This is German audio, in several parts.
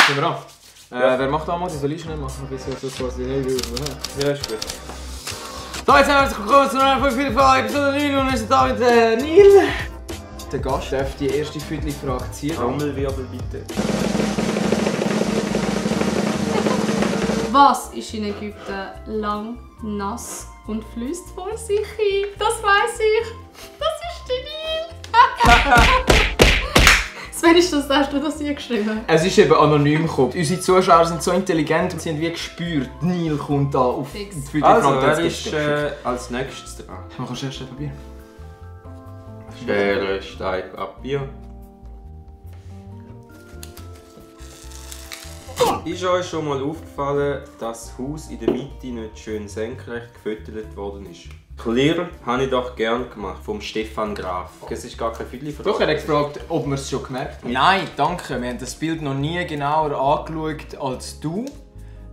Sind wir an? Wer macht damals? Soll ich schnell machen? Bis so quasi ja, ist gut. So, jetzt herzlich willkommen zu einer Folge von Episode 9 und wir sind da mit Neil. Der Gast darf die erste Viertelfrage ziehen. Trommelwirbel bitte. Was ist in Ägypten lang, nass und fließt vor sich hin? Das weiss ich. Das ist der Nil. Sven, hast du das hier geschrieben? Es ist eben anonym gekommen. Unsere Zuschauer sind so intelligent und sie haben wie gespürt, Neil kommt da auf die Viertelfrage. Also, wer ist als nächstes dran? Man kann Schere, Papier. Schere, Stein, Papier. Ist euch schon mal aufgefallen, dass das Haus in der Mitte nicht schön senkrecht gefüttert worden ist? Clear habe ich doch gern gemacht, vom Stefan Graf. Es ist gar kein Viertelfrage. Doch, er hat gefragt, ob wir es schon gemerkt haben. Nein, danke. Wir haben das Bild noch nie genauer angeschaut als du.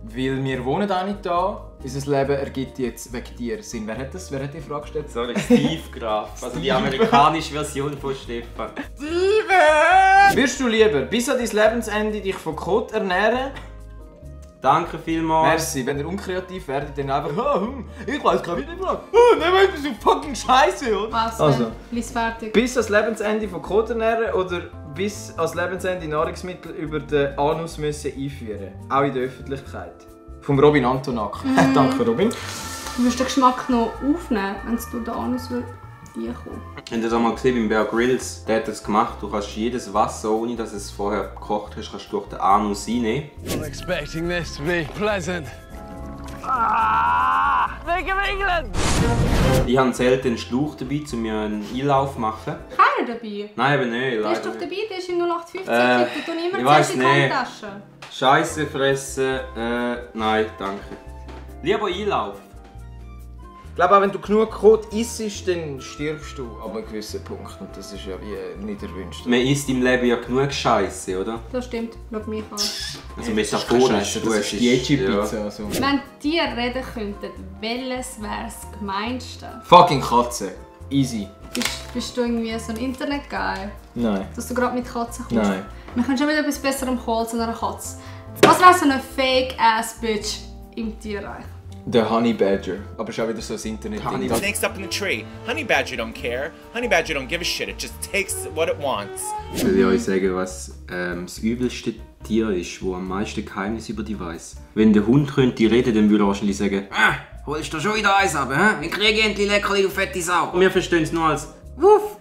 Weil wir wohnen auch nicht da. Unser Leben ergibt jetzt wegen dir Sinn. Wer hat die Frage gestellt? Sorry, Steve Graf. Also die amerikanische Version von Stefan. Steven! Würdest du lieber bis an dein Lebensende dich von Kot ernähren? Danke vielmals. Merci. Wenn ihr unkreativ werdet, dann einfach ich weiß keine Wiederfrage. Nein, das ist fucking Scheiße, oder? Was? Also. Lies fertig. Bis ans Lebensende von Kot ernähren oder bis ans Lebensende Nahrungsmittel über den Anus müssen einführen. Auch in der Öffentlichkeit. Vom Robin Antonak. Danke, Robin. Du musst den Geschmack noch aufnehmen, wenn es durch den Anus reinkommt. Habt ihr das einmal gesehen beim Bear Grylls? Der hat das gemacht. Du kannst jedes Wasser, ohne dass es vorher gekocht hast, kannst du durch den Anus reinnehmen. I'm expecting this to be pleasant. Think of England! Ich habe selten einen Schlauch dabei, um mir einen Einlauf zu machen. Keiner dabei? Nein, eben nicht. Der ist doch dabei, der ist in 0815. Ich tue ich immer weiss zuerst in die nicht. Handtasche. Scheiße fressen. Nein, danke. Lieber Einlauf. Ich glaube auch, wenn du genug Kot isst, dann stirbst du ab einem gewissen Punkt. Und das ist ja wie nicht erwünscht. Man isst im Leben ja genug Scheiße, oder? Das stimmt, schau mich an. Also metaphorisch. Das ist die Veggie-Pizza. Ja. Also. Wenn die reden könnten, welches wäre das gemeinste? Fucking Katze. Easy. Bist du irgendwie so ein Internet-Guy? Nein. Dass du gerade mit Katzen kommst? Nein. Wir können schon wieder etwas besser am Kohl zu einer Katze. Was wäre so eine Fake-Ass-Bitch im Tierreich? Der Honey Badger. Aber ist auch wieder so ein Internet-Ding. Snakes up in the tree. Honey Badger don't care. Honey Badger don't give a shit. It just takes what it wants. Soll ich euch sagen, was das übelste Tier ist, das am meisten Geheimnis über dich weiss? Wenn der Hund könnte reden, dann würde er wahrscheinlich sagen: holst du schon wieder eins ab, hä? Ich kriege endlich Leckerli, du fette Sau. Und wir verstehen es nur als Wuff.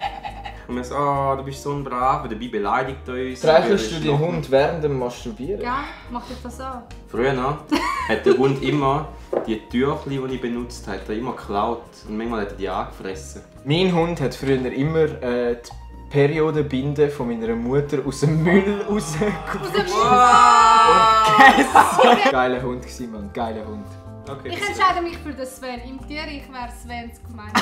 Und wir sagen: du bist so ein Braver, dabei beleidigt er uns. Streichelst du den Hund während dem Masturbieren? Ja, mach dich das an. Früher hat der Hund immer die Tüchli, die ich benutzt habe, immer geklaut. Und manchmal hat er die angefressen. Mein Hund hat früher immer die Periodenbinde von meiner Mutter aus dem Müll rausgeholt und gegessen. Geiler Hund gewesen, Mann. Geiler Hund. Okay, Ich entscheide mich für den Sven. Im Tierreich wäre Sven das gemeinste.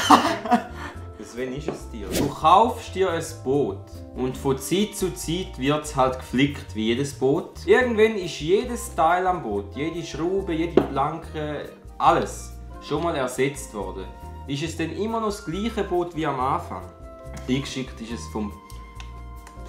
Sven ist es dir. Du kaufst dir ein Boot und von Zeit zu Zeit wird es halt geflickt, wie jedes Boot. Irgendwann ist jedes Teil am Boot, jede Schraube, jede Planke, alles schon mal ersetzt worden. Ist es denn immer noch das gleiche Boot wie am Anfang? Eingeschickt ist es vom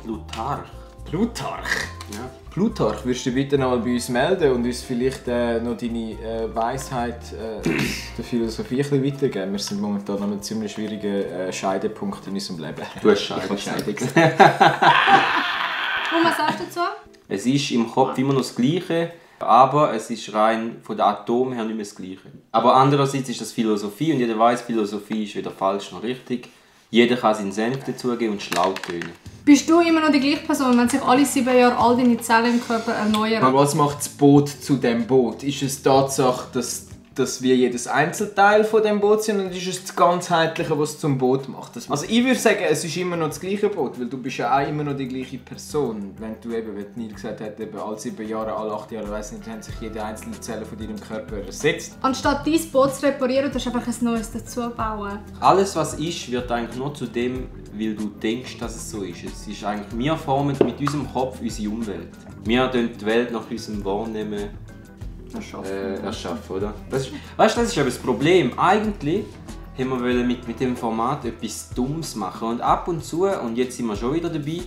Plutarch. Plutarch? Ja. Plutarch, würdest du bitte noch mal bei uns melden und uns vielleicht noch deine Weisheit der Philosophie ein bisschen weitergeben? Wir sind momentan an einem ziemlich schwierigen Scheidepunkt in unserem Leben. Du hast Scheidung. Und was sagst du dazu? Es ist im Kopf immer noch das Gleiche, aber es ist rein von den Atomen her nicht mehr das Gleiche. Aber andererseits ist das Philosophie und jeder weiß, Philosophie ist weder falsch noch richtig. Jeder kann seinen Senf dazugeben und schlau tönen. Bist du immer noch die gleiche Person, wenn sich alle 7 Jahre all deine Zellen im Körper erneuern? Aber was macht das Boot zu dem Boot? Ist es die Tatsache, dass wir jedes Einzelteil von dem Boot sind, und ist es das Ganzheitliche, was es zum Boot macht? Also ich würde sagen, es ist immer noch das gleiche Boot, weil du bist ja auch immer noch die gleiche Person. Wenn du eben, wie Neil gesagt hat, eben alle 7 Jahre, alle 8 Jahre, weiss nicht, haben sich jede einzelne Zelle von deinem Körper ersetzt. Anstatt dein Boot zu reparieren, tust du einfach ein neues dazu bauen. Alles, was ist, wird eigentlich nur zu dem, weil du denkst, dass es so ist. Es ist eigentlich, wir formen mit unserem Kopf unsere Umwelt. Wir erschaffen die Welt nach unserem Wahrnehmen erschaffen, oder? Weißt du, das ist aber das Problem. Eigentlich haben wir mit dem Format etwas Dummes machen. Und ab und zu, und jetzt sind wir schon wieder dabei,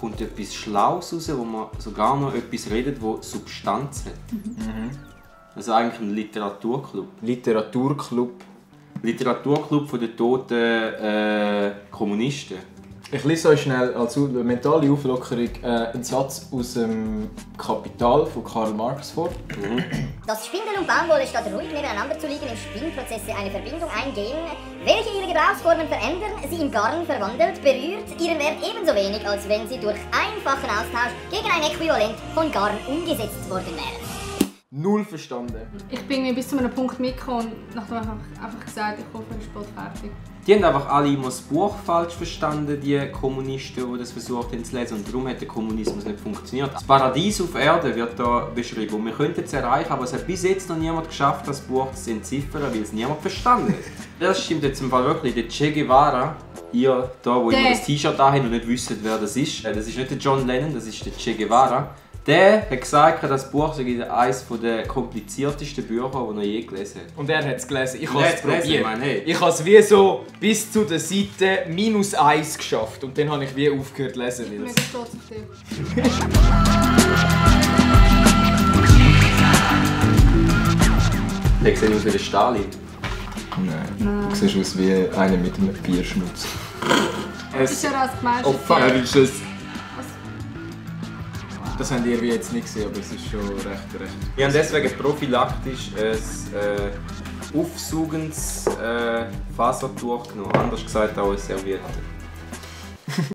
kommt etwas Schlaues raus, wo man sogar noch etwas redet, das Substanz hat. Also eigentlich ein Literaturclub. Literaturclub von den toten Kommunisten. Ich lese euch schnell als mentale Auflockerung einen Satz aus dem Kapital von Karl Marx vor. Dass Spindel und Baumwolle statt ruhig nebeneinander zu liegen im Spinnprozesse eine Verbindung eingehen, welche ihre Gebrauchsformen verändern, sie in Garn verwandelt, berührt ihren Wert ebenso wenig, als wenn sie durch einfachen Austausch gegen ein Äquivalent von Garn umgesetzt worden wären. Null verstanden. Ich bin mir bis zu einem Punkt mitgekommen und nachdem habe ich einfach gesagt, ich hoffe, ich bin fertig. Die haben einfach alle immer das Buch falsch verstanden, die Kommunisten, die das versucht haben zu lesen. Und darum hat der Kommunismus nicht funktioniert. Das Paradies auf Erde wird hier beschrieben. Und wir könnten es erreichen, aber es hat bis jetzt noch niemand geschafft, das Buch zu entziffern, weil es niemand verstanden hat. Das stimmt jetzt im Fall wirklich. Der Che Guevara, ihr da, wo immer das T-Shirt da habt und nicht wisst, wer das ist nicht der John Lennon, das ist der Che Guevara. Der hat gesagt, das Buch sei eines der kompliziertesten Bücher, die er je gelesen hat. Und er hat es gelesen. Ich habe es probiert. Hey. Ich habe es wie so bis zu der Seite -1 geschafft. Und dann habe ich wie aufgehört zu lesen. Ich bin mega stolz auf dich. Der sieht aus wie der Stalin. Nein. Du siehst aus wie einer mit einem Bierschnutz. Das ist ja das Gemeinde. Oh fuck, ist es. Das habt ihr wie jetzt nicht gesehen, aber es ist schon recht. Wir haben deswegen prophylaktisch ein aufsaugendes Fasertuch genommen, anders gesagt auch ein Serviette.